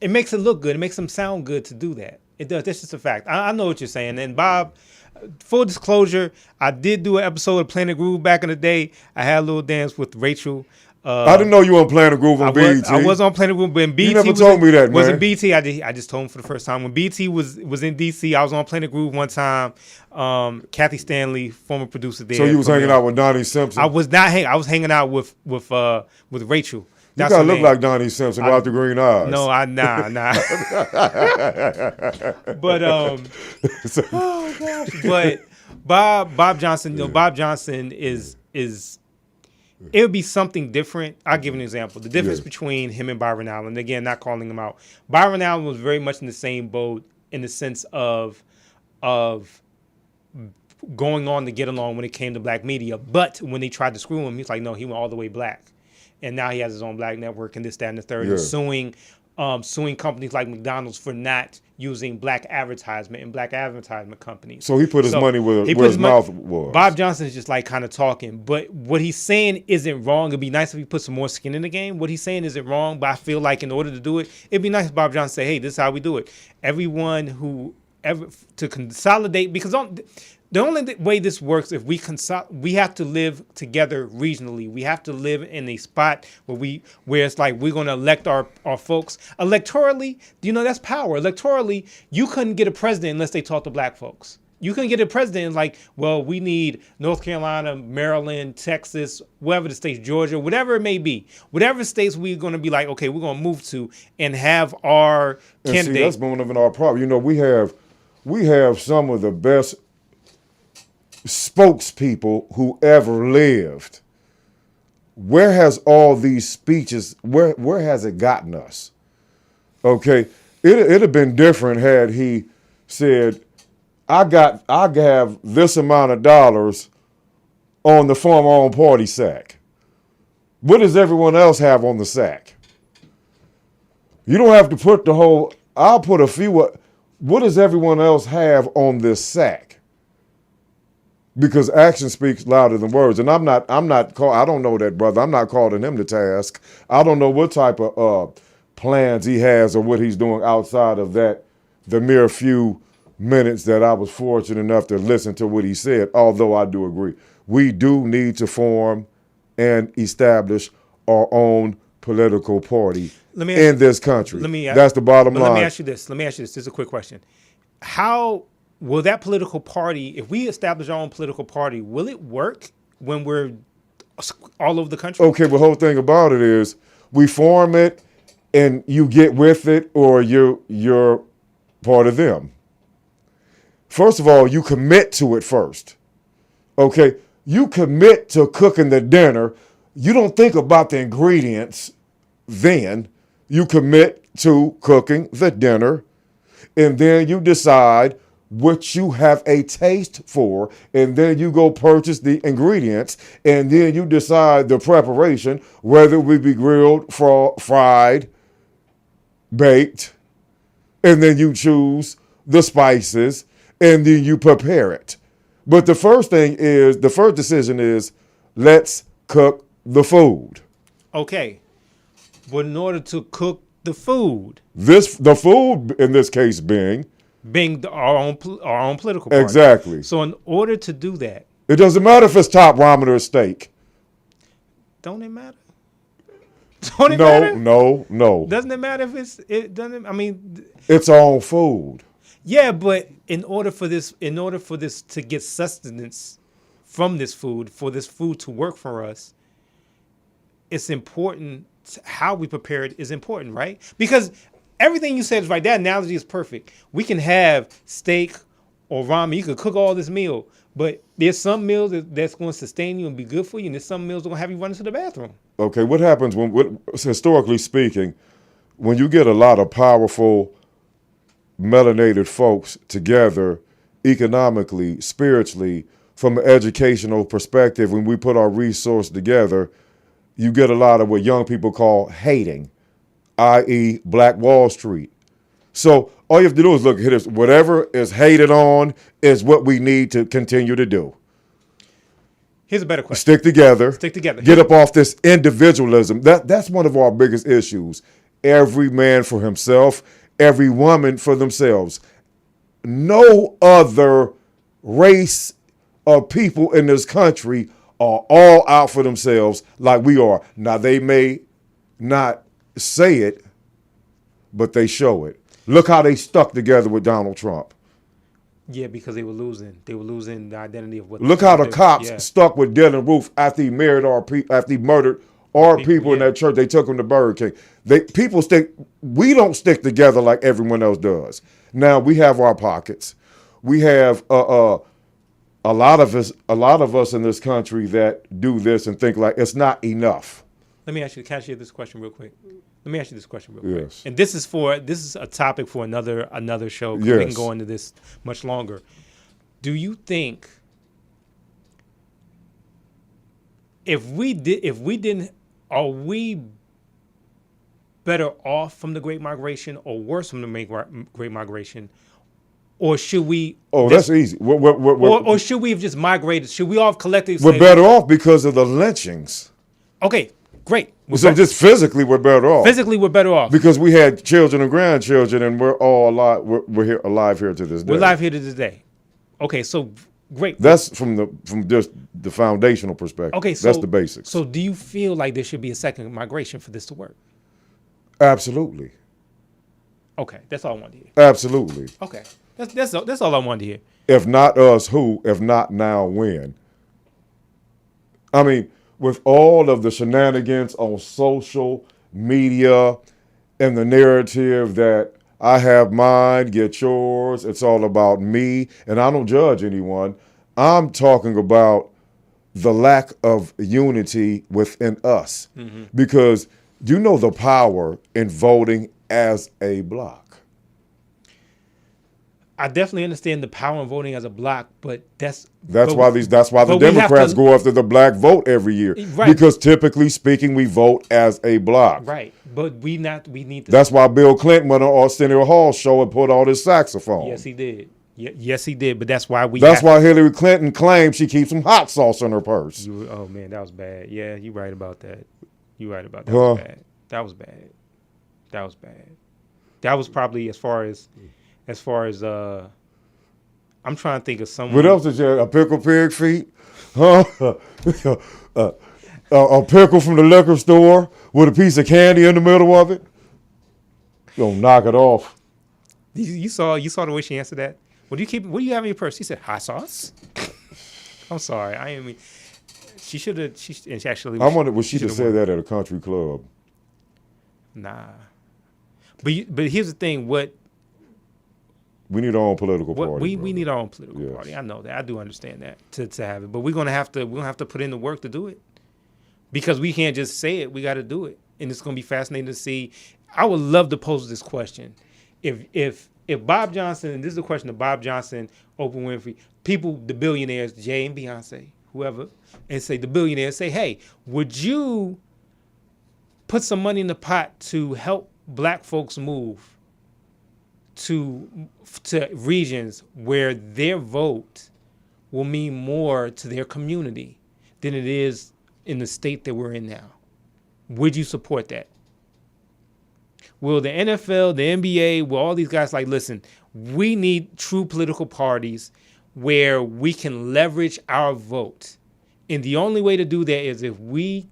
It makes it look good. It makes them sound good to do that. It does. That's just a fact. I know what you're saying. And Bob, full disclosure, I did do an episode of Planet Groove back in the day. I had a little dance with Rachel. I didn't know you were on Planet Groove on BET. I was on Planet Groove, but when BET you never told me that, man. Was in BET. I just told him for the first time. When BET was in DC, I was on Planet Groove one time. Kathy Stanley, former producer there. So you was hanging out with Donnie Simpson? I was not hanging. I was hanging out with Rachel. You gotta look like Donnie Simpson without the green eyes. No, nah. But oh gosh. But Bob Johnson, Bob Johnson is it would be something different. I'll give an example. The difference between him and Byron Allen, again, not calling him out. Byron Allen was very much in the same boat in the sense of going on to get along when it came to black media. But when they tried to screw him, he's like, no, he went all the way black. And now he has his own black network and this, that, and the third. And suing companies like McDonald's for not using black advertisement and black advertisement companies. So he put his money where his mouth was. Bob Johnson is just like kind of talking. But what he's saying isn't wrong. It'd be nice if he put some more skin in the game. What he's saying isn't wrong, but I feel like in order to do it, it'd be nice if Bob Johnson say, hey, this is how we do it. Everyone who ever to consolidate, because the only way this works if we have to live together regionally. We have to live in a spot where it's like we're going to elect our folks. Electorally, that's power. Electorally, you couldn't get a president unless they talk to black folks. You couldn't get a president like, well, we need North Carolina, Maryland, Texas, whatever the states, Georgia, whatever it may be. Whatever states we're going to be like, okay, we're going to move to and have our candidate. See, that's one of our problems. We have some of the best spokespeople who ever lived. Where has all these speeches, where has it gotten us? Okay, it'd have been different had he said, I have this amount of dollars on the former own party sack. What does everyone else have on the sack? You don't have to put the whole, I'll put a few, what does everyone else have on this sack? Because action speaks louder than words. And I don't know that brother. I'm not calling him to task. I don't know what type of plans he has or what he's doing outside of that, the mere few minutes that I was fortunate enough to listen to what he said, although I do agree. We do need to form and establish our own political party in this country. That's the bottom line. Let me ask you this. This is a quick question. How will that political party, if we establish our own political party, will it work when we're all over the country? Okay, the whole thing about it is we form it and you get with it or you're part of them. First of all, you commit to it first. Okay, you commit to cooking the dinner. You don't think about the ingredients then. You commit to cooking the dinner and then you decide what you have a taste for, and then you go purchase the ingredients, and then you decide the preparation, whether it would be grilled, fried, baked, and then you choose the spices, and then you prepare it. But the first decision is, let's cook the food. Okay, but in order to cook the food, the food in this case being our own political party. Exactly. So in order to do that, it doesn't matter if it's top ramen or steak. Don't it matter? Matter? No. Doesn't it matter if it doesn't? I mean, it's our own food. Yeah, but in order for this to get sustenance from this food, for this food to work for us, it's important. How we prepare it is important, right? Because everything you said is right. That analogy is perfect. We can have steak or ramen. You can cook all this meal, but there's some meals that's going to sustain you and be good for you, and there's some meals that are going to have you run to the bathroom. Okay, what happens historically speaking, when you get a lot of powerful melanated folks together economically, spiritually, from an educational perspective, when we put our resource together, you get a lot of what young people call hating, i.e. Black Wall Street. So all you have to do is look at this. Whatever is hated on is what we need to continue to do. Here's a better question. Stick together. Stick together. Get up off this individualism. That's one of our biggest issues. Every man for himself, every woman for themselves. No other race of people in this country are all out for themselves like we are. Now, they may not say it, but they show it. Look how they stuck together with Donald Trump. Yeah, because they were losing. They were losing the identity of what. Look how the cops stuck with Dylan Roof after he murdered our people in that church. They took him to Burger King. We don't stick together like everyone else does. Now we have our pockets. We have a lot of us in this country that do this and think like it's not enough. Let me ask you. Can I ask you this question real quick? Yes. And this is a topic for another show. Yes. We can go into this much longer. Do you think if we didn't, are we better off from the Great Migration or worse from the Great Migration? Or should we? Oh, that's easy. Or should we have just migrated? Should we all have collectively? We're better off because of the lynchings. Okay, great. So just physically, we're better off. Physically, we're better off because we had children and grandchildren, and we're all alive. We're alive here to this day. We're alive here to this day. Okay, so great. That's from just the foundational perspective. Okay, so that's the basics. So, do you feel like there should be a second migration for this to work? Absolutely. Okay, that's all I wanted to hear. Absolutely. Okay, that's all I wanted to hear. If not us, who? If not now, when? I mean, with all of the shenanigans on social media and the narrative that I have mine, get yours, it's all about me, and I don't judge anyone. I'm talking about the lack of unity within us. Mm-hmm. Because you know the power in voting as a block. I definitely understand the power in voting as a block, but that's why the Democrats go after the black vote every year. Right. Because typically speaking, we vote as a block. Right. But we need to. That's why Bill Clinton went on Arsenio Hall's show and put out his saxophone. Yes, he did. Yes, he did. But that's why why Hillary Clinton claims she keeps some hot sauce in her purse. Oh man, that was bad. Yeah, you're right about that. That was bad. That was bad. That was bad. That was probably as far as I'm trying to think of someone. What else is there? A pickle pig feet? Huh? A pickle from the liquor store with a piece of candy in the middle of it? You gonna knock it off. You saw the way she answered that? What do you have in your purse? She said hot sauce. I'm sorry. I mean, she should have. I wonder would she have said that at a country club? Nah. But here's the thing. We need our own political party. We need our own political party. I know that. I do understand that to have it. But we're gonna have to put in the work to do it. Because we can't just say it. We got to do it. And it's gonna be fascinating to see. I would love to pose this question. If Bob Johnson, and this is a question to Bob Johnson, Oprah Winfrey, people, the billionaires, Jay and Beyonce, whoever, and say the billionaires say, hey, would you put some money in the pot to help black folks move to regions where their vote will mean more to their community than it is in the state that we're in now? Would you support that? Will the NFL, the NBA, will all these guys like, listen, we need true political parties where we can leverage our vote. And the only way to do that is if we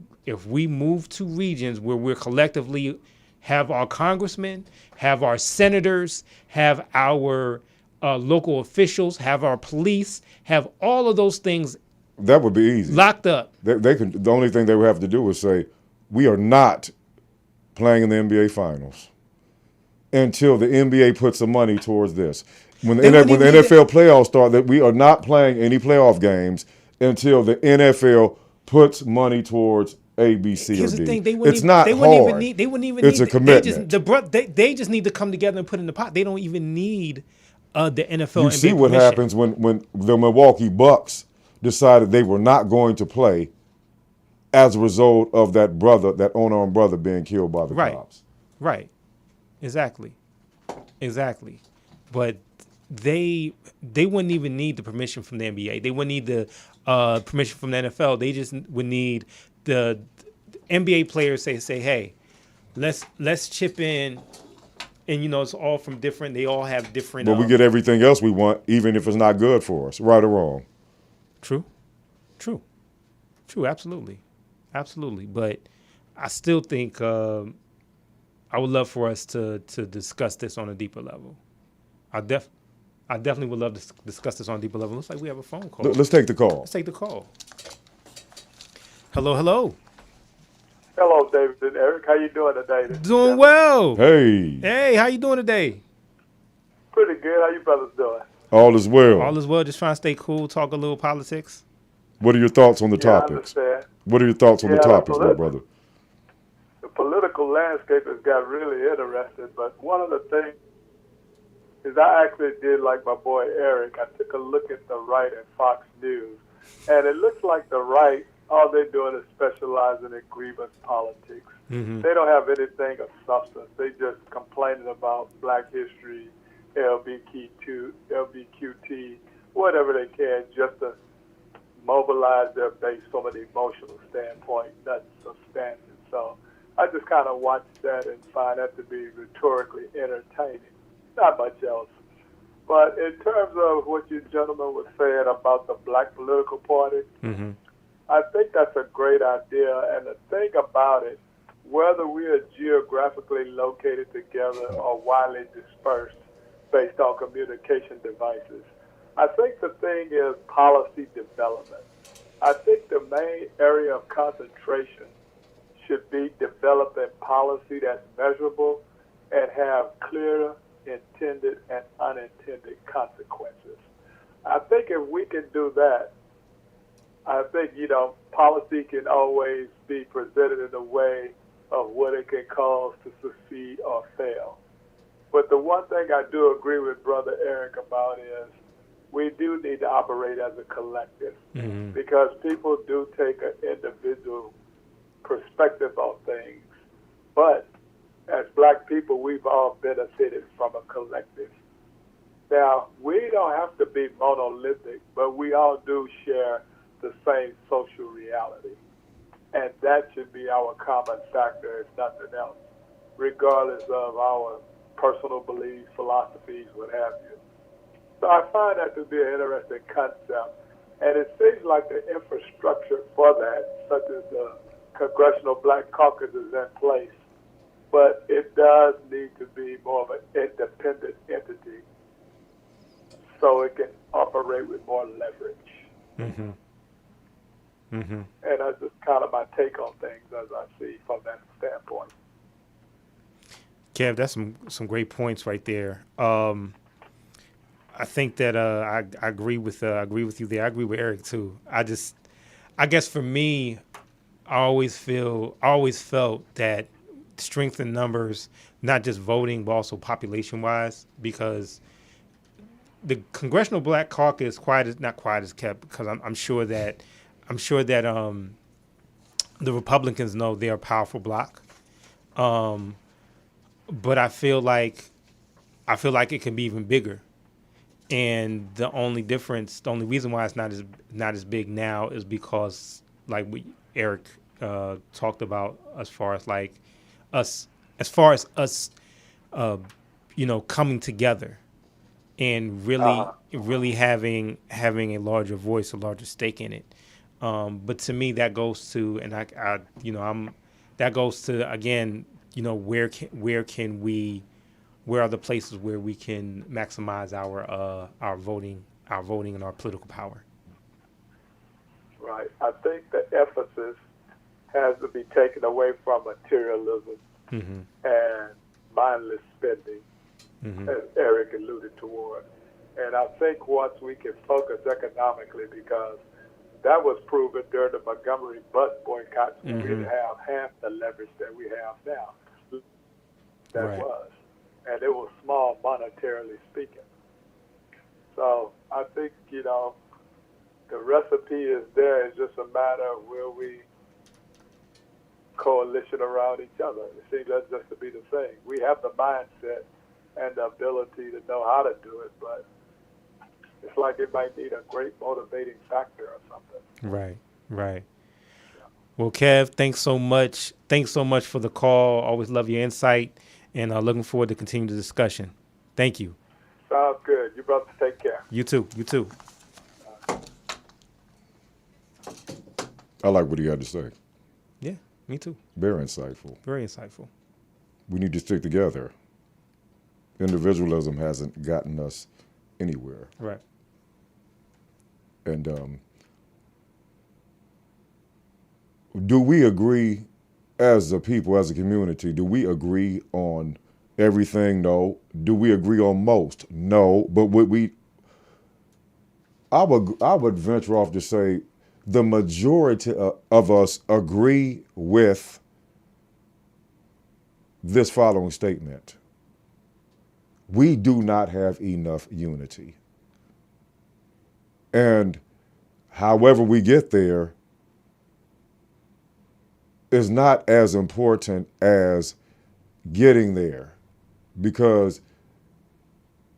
move to regions where we're collectively have our congressmen, have our senators, have our local officials, have our police, have all of those things. That would be easy. Locked up. They could. The only thing they would have to do is say, we are not playing in the NBA Finals until the NBA puts some money towards this. When the NFL playoffs start, that we are not playing any playoff games until the NFL puts money towards A, B, C, Here's or the D. thing: they wouldn't It's even, not they wouldn't hard. even need. They wouldn't even it's need. a commitment. They just need to come together and put in the pot. They don't even need the NFL. You see NBA what permission. happens when the Milwaukee Bucks decided they were not going to play as a result of that unarmed brother being killed by the cops. Right. Exactly. But they wouldn't even need the permission from the NBA. They wouldn't need the permission from the NFL. They just would need the NBA players say, hey, let's chip in, and it's all from different. They all have different. But we get everything else we want, even if it's not good for us, right or wrong. True. Absolutely. But I still think I would love for us to discuss this on a deeper level. I definitely would love to discuss this on a deeper level. Looks like we have a phone call. Let's take the call. Hello. Hello, David and Eric. How you doing today? Doing well. Hey, how you doing today? Pretty good. How you brothers doing? All is well. Just trying to stay cool, talk a little politics. What are your thoughts on the topics? I understand. What are your thoughts on the topics, my brother? The political landscape has got really interesting, but one of the things is I actually did like my boy Eric. I took a look at the right at Fox News, and it looks like the right, all they're doing is specializing in grievance politics. Mm-hmm. They don't have anything of substance. They just complaining about Black history, LBQT, whatever they can, just to mobilize their base from an emotional standpoint, not substantive. So I just kind of watch that and find that to be rhetorically entertaining. Not much else. But in terms of what you gentlemen were saying about the Black political party, mm-hmm. I think that's a great idea. And the thing about it, whether we are geographically located together or widely dispersed based on communication devices, I think the thing is policy development. I think the main area of concentration should be developing policy that's measurable and have clear intended and unintended consequences. I think if we can do that, I think, policy can always be presented in a way of what it can cause to succeed or fail. But the one thing I do agree with Brother Eric about is we do need to operate as a collective, mm-hmm. because people do take an individual perspective on things. But as Black people, we've all benefited from a collective. Now, we don't have to be monolithic, but we all do share the same social reality. And that should be our common factor, if nothing else, regardless of our personal beliefs, philosophies, what have you. So I find that to be an interesting concept. And it seems like the infrastructure for that, such as the Congressional Black Caucus, is in place. But it does need to be more of an independent entity so it can operate with more leverage. Mm-hmm. Mm-hmm. And that's just kind of my take on things as I see from that standpoint. Kev, that's some great points right there. I think that I agree with you there. I agree with Eric too. I guess for me, I always felt that strength in numbers, not just voting but also population wise, because the Congressional Black Caucus not quiet as kept, because I'm sure that the Republicans know they're a powerful bloc, but I feel like it can be even bigger. And the only reason why it's not as big now is because, like what Eric talked about, as far as us, coming together and really having a larger voice, a larger stake in it. But to me, that goes to, and that goes to, again, where are the places where we can maximize our voting and our political power? Right. I think the emphasis has to be taken away from materialism mm-hmm. and mindless spending, mm-hmm. as Eric alluded toward. And I think once we can focus economically, because That was proven during the Montgomery bus boycott. We Mm-hmm. didn't have half the leverage that we have now. That Right. was. And it was small monetarily speaking. So I think, the recipe is there. It's just a matter of will we coalition around each other. It seems that's just to be the thing. We have the mindset and the ability to know how to do it, but it's like it might need a great motivating factor or something. Right, right. Well, Kev, thanks so much. Thanks so much for the call. Always love your insight, and looking forward to continue the discussion. Thank you. Sounds good. You brothers take care. You too. You too. I like what he had to say. Yeah, me too. Very insightful. Very insightful. We need to stick together. Individualism hasn't gotten us anywhere. Right. And do we agree as a people, as a community, do we agree on everything? No. Do we agree on most? No. But I would venture off to say the majority of us agree with this following statement. We do not have enough unity. And however we get there is not as important as getting there, because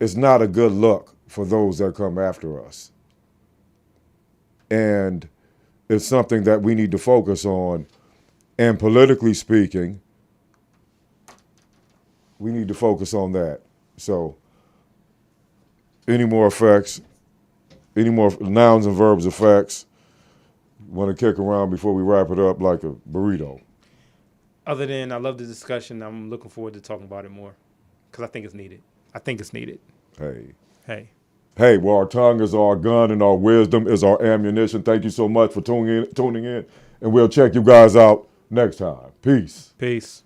it's not a good look for those that come after us. And it's something that we need to focus on. And politically speaking, we need to focus on that. So, any more effects, any more nouns and verbs effects, want to kick around before we wrap it up like a burrito? Other than I love the discussion, I'm looking forward to talking about it more because I think it's needed. Hey, well, our tongue is our gun and our wisdom is our ammunition. Thank you so much for tuning in, and we'll check you guys out next time. Peace. Peace.